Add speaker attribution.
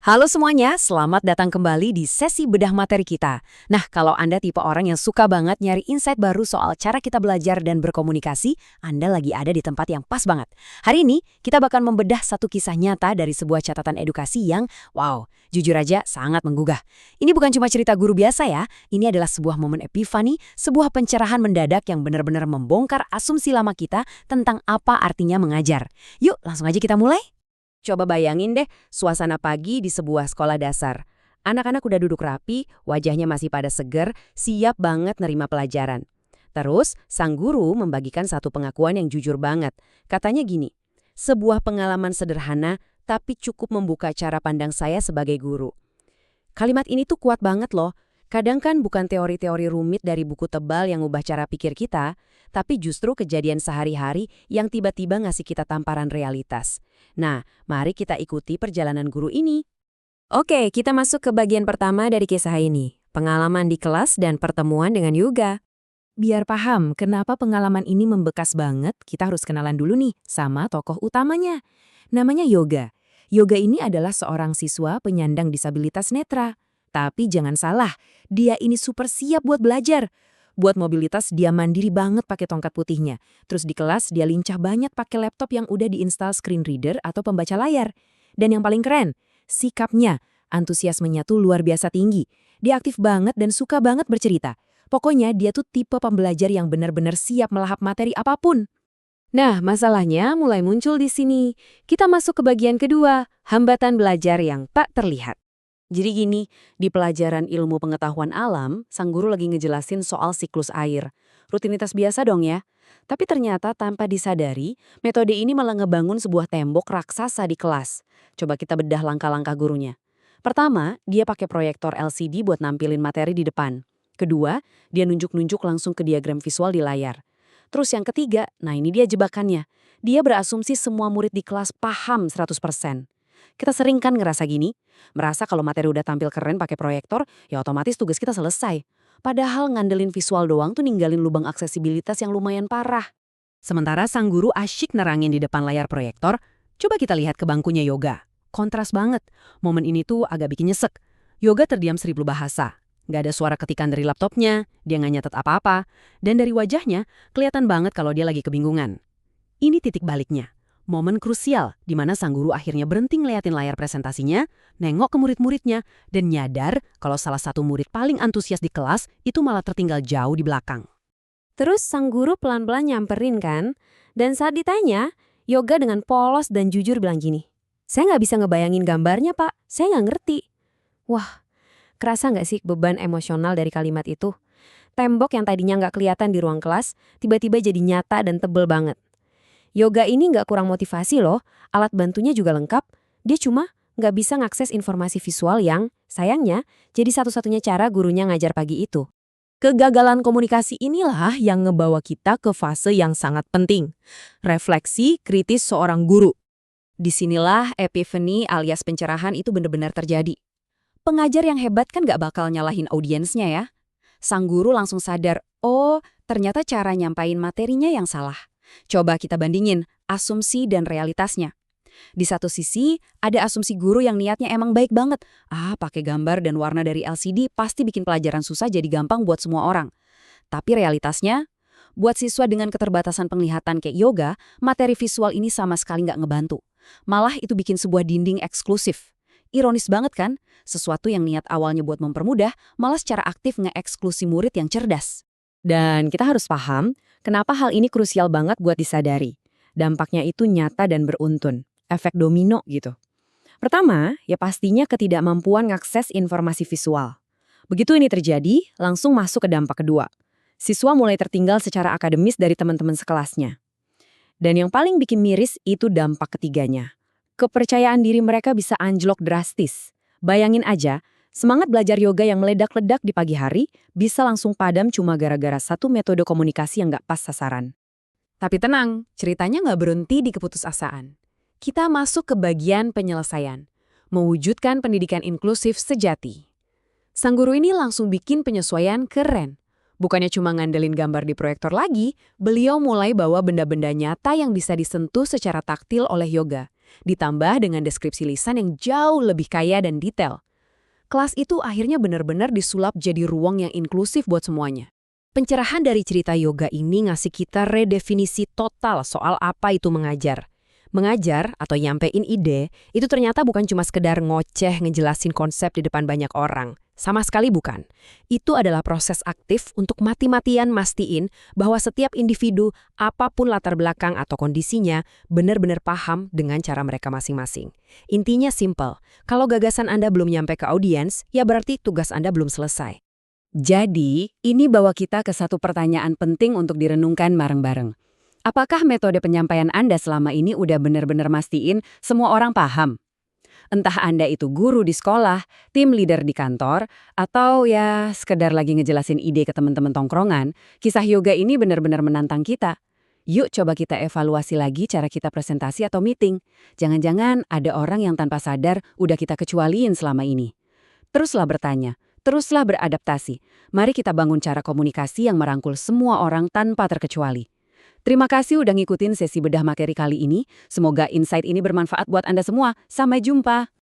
Speaker 1: Halo semuanya, selamat datang kembali di sesi bedah materi kita. Nah, kalau Anda tipe orang yang suka banget nyari insight baru soal cara kita belajar dan berkomunikasi, Anda lagi ada di tempat yang pas banget. Hari ini, kita bakal membedah satu kisah nyata dari sebuah catatan edukasi yang, wow, jujur aja sangat menggugah. Ini bukan cuma cerita guru biasa ya, ini adalah sebuah momen epifani, sebuah pencerahan mendadak yang benar-benar membongkar asumsi lama kita tentang apa artinya mengajar. Yuk, langsung aja kita mulai. Coba bayangin deh, suasana pagi di sebuah sekolah dasar. Anak-anak udah duduk rapi, wajahnya masih pada seger, siap banget nerima pelajaran. Terus, sang guru membagikan satu pengakuan yang jujur banget. Katanya gini, sebuah pengalaman sederhana, tapi cukup membuka cara pandang saya sebagai guru. Kalimat ini tuh kuat banget loh. Kadang kan bukan teori-teori rumit dari buku tebal yang ubah cara pikir kita, tapi justru kejadian sehari-hari yang tiba-tiba ngasih kita tamparan realitas. Nah, mari kita ikuti perjalanan guru ini. Oke, kita masuk ke bagian pertama dari kisah ini. Pengalaman di kelas dan pertemuan dengan Yoga. Biar paham kenapa pengalaman ini membekas banget, kita harus kenalan dulu nih sama tokoh utamanya. Namanya Yoga. Yoga ini adalah seorang siswa penyandang disabilitas netra. Tapi jangan salah, dia ini super siap buat belajar. Buat mobilitas dia mandiri banget pakai tongkat putihnya. Terus di kelas dia lincah banget pakai laptop yang udah diinstal screen reader atau pembaca layar. Dan yang paling keren, sikapnya, antusiasmenya tuh luar biasa tinggi. Dia aktif banget dan suka banget bercerita. Pokoknya dia tuh tipe pembelajar yang benar-benar siap melahap materi apapun. Nah, masalahnya mulai muncul di sini. Kita masuk ke bagian kedua, hambatan belajar yang tak terlihat. Jadi gini, di pelajaran ilmu pengetahuan alam, sang guru lagi ngejelasin soal siklus air. Rutinitas biasa dong ya. Tapi ternyata tanpa disadari, metode ini malah ngebangun sebuah tembok raksasa di kelas. Coba kita bedah langkah-langkah gurunya. Pertama, dia pakai proyektor LCD buat nampilin materi di depan. Kedua, dia nunjuk-nunjuk langsung ke diagram visual di layar. Terus yang ketiga, nah ini dia jebakannya. Dia berasumsi semua murid di kelas paham 100%. Kita sering kan ngerasa gini, merasa kalau materi udah tampil keren pakai proyektor, ya otomatis tugas kita selesai. Padahal ngandelin visual doang tuh ninggalin lubang aksesibilitas yang lumayan parah. Sementara sang guru asyik nerangin di depan layar proyektor, coba kita lihat ke bangkunya Yoga. Kontras banget, momen ini tuh agak bikin nyesek. Yoga terdiam seribu bahasa. Gak ada suara ketikan dari laptopnya, dia nggak nyatet apa-apa, dan dari wajahnya kelihatan banget kalau dia lagi kebingungan. Ini titik baliknya. Momen krusial di mana sang guru akhirnya berhenti ngeliatin layar presentasinya, nengok ke murid-muridnya, dan nyadar kalau salah satu murid paling antusias di kelas itu malah tertinggal jauh di belakang. Terus sang guru pelan-pelan nyamperin kan, dan saat ditanya, Yoga dengan polos dan jujur bilang gini, "Saya nggak bisa ngebayangin gambarnya, Pak. Saya nggak ngerti." Wah, kerasa nggak sih beban emosional dari kalimat itu? Tembok yang tadinya nggak kelihatan di ruang kelas, tiba-tiba jadi nyata dan tebel banget. Yoga ini nggak kurang motivasi loh, alat bantunya juga lengkap, dia cuma nggak bisa ngakses informasi visual yang, sayangnya, jadi satu-satunya cara gurunya ngajar pagi itu. Kegagalan komunikasi inilah yang ngebawa kita ke fase yang sangat penting, refleksi kritis seorang guru. Disinilah epiphany alias pencerahan itu benar-benar terjadi. Pengajar yang hebat kan nggak bakal nyalahin audiensnya ya. Sang guru langsung sadar, oh ternyata cara nyampain materinya yang salah. Coba kita bandingin asumsi dan realitasnya. Di satu sisi, ada asumsi guru yang niatnya emang baik banget. Pakai gambar dan warna dari LCD pasti bikin pelajaran susah jadi gampang buat semua orang. Tapi realitasnya, buat siswa dengan keterbatasan penglihatan kayak Yoga, materi visual ini sama sekali nggak ngebantu. Malah itu bikin sebuah dinding eksklusif. Ironis banget kan? Sesuatu yang niat awalnya buat mempermudah, malah secara aktif nge-eksklusi murid yang cerdas. Dan kita harus paham, kenapa hal ini krusial banget buat disadari. Dampaknya itu nyata dan beruntun. Efek domino gitu. Pertama, ya pastinya ketidakmampuan mengakses informasi visual. Begitu ini terjadi, langsung masuk ke dampak kedua. Siswa mulai tertinggal secara akademis dari teman-teman sekelasnya. Dan yang paling bikin miris itu dampak ketiganya. Kepercayaan diri mereka bisa anjlok drastis. Bayangin aja, semangat belajar yoga yang meledak-ledak di pagi hari bisa langsung padam cuma gara-gara satu metode komunikasi yang nggak pas sasaran. Tapi tenang, ceritanya nggak berhenti di keputusasaan. Kita masuk ke bagian penyelesaian, mewujudkan pendidikan inklusif sejati. Sang guru ini langsung bikin penyesuaian keren. Bukannya cuma ngandelin gambar di proyektor lagi, beliau mulai bawa benda-benda nyata yang bisa disentuh secara taktil oleh yoga. Ditambah dengan deskripsi lisan yang jauh lebih kaya dan detail. Kelas itu akhirnya benar-benar disulap jadi ruang yang inklusif buat semuanya. Pencerahan dari cerita yoga ini ngasih kita redefinisi total soal apa itu mengajar. Mengajar atau nyampein ide, itu ternyata bukan cuma sekedar ngoceh ngejelasin konsep di depan banyak orang. Sama sekali bukan. Itu adalah proses aktif untuk mati-matian mastiin bahwa setiap individu, apapun latar belakang atau kondisinya, benar-benar paham dengan cara mereka masing-masing. Intinya simple, kalau gagasan Anda belum nyampe ke audiens, ya berarti tugas Anda belum selesai. Jadi, ini bawa kita ke satu pertanyaan penting untuk direnungkan bareng-bareng. Apakah metode penyampaian Anda selama ini udah benar-benar mastiin semua orang paham? Entah Anda itu guru di sekolah, tim leader di kantor, atau ya sekedar lagi ngejelasin ide ke teman-teman tongkrongan, kisah yoga ini benar-benar menantang kita. Yuk coba kita evaluasi lagi cara kita presentasi atau meeting. Jangan-jangan ada orang yang tanpa sadar udah kita kecualiin selama ini. Teruslah bertanya, teruslah beradaptasi. Mari kita bangun cara komunikasi yang merangkul semua orang tanpa terkecuali. Terima kasih udah ngikutin sesi bedah materi kali ini. Semoga insight ini bermanfaat buat Anda semua. Sampai jumpa.